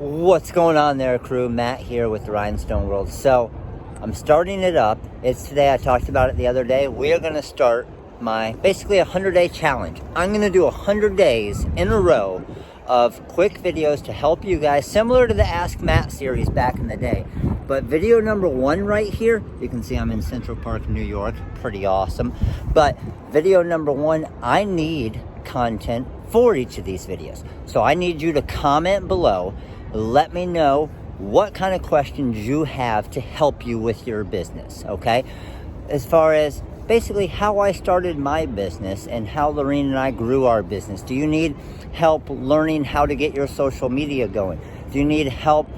What's going on there, crew? Matt here with the Rhinestone World. So I'm starting it up. It's today. I talked about it the other day. We are going to start my basically 100-day challenge. I'm going to do 100 days in a row of quick videos to help you guys, similar to the Ask Matt series back in the day. But video number one right here, you can see I'm in Central Park, New York. Pretty awesome. But video number one, I need content for each of these videos. So I need you to comment below. Let me know what kind of questions you have to help you with your business, okay? As far as basically how I started my business and how Lorene and I grew our business. Do you need help learning how to get your social media going? Do you need help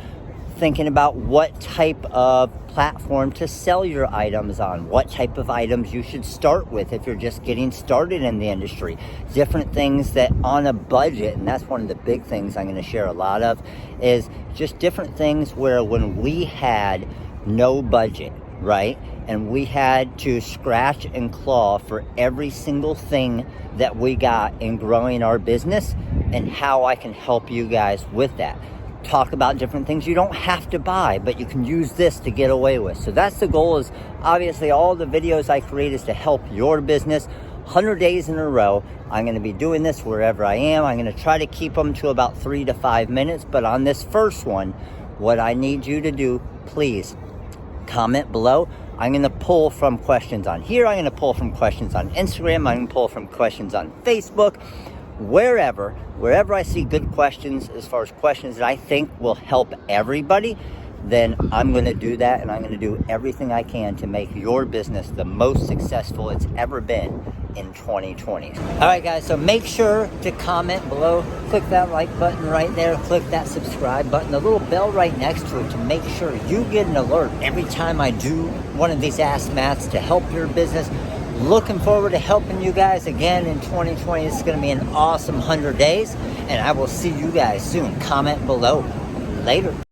thinking about what type of platform to sell your items on? What type of items you should start with if you're just getting started in the industry? Different things that on a budget, and that's one of the big things I'm going to share a lot of, is just different things where when we had no budget, right? And we had to scratch and claw for every single thing that we got in growing our business, and how I can help you guys with that. Talk about different things you don't have to buy, but you can use this to get away with. So that's the goal. Is obviously all the videos I create is to help your business. 100 days in a row. I'm going to be doing this wherever I am. I'm going to try to keep them to about 3 to 5 minutes. But on this first one, what I need you to do, please comment below. I'm going to pull from questions on here. I'm going to pull from questions on Instagram. I'm going to pull from questions on Facebook. Wherever I see good questions, as far as questions that I think will help everybody, then I'm going to do that, and I'm going to do everything I can to make your business the most successful it's ever been in 2020. All right, guys, so make sure to comment below. Click that like button right there. Click that subscribe button, the little bell right next to it, to make sure you get an alert every time I do one of these Ask Matts to help your business. Looking forward to helping you guys again in 2020. It's going to be an awesome 100 days, and I will see you guys soon. Comment below. Later.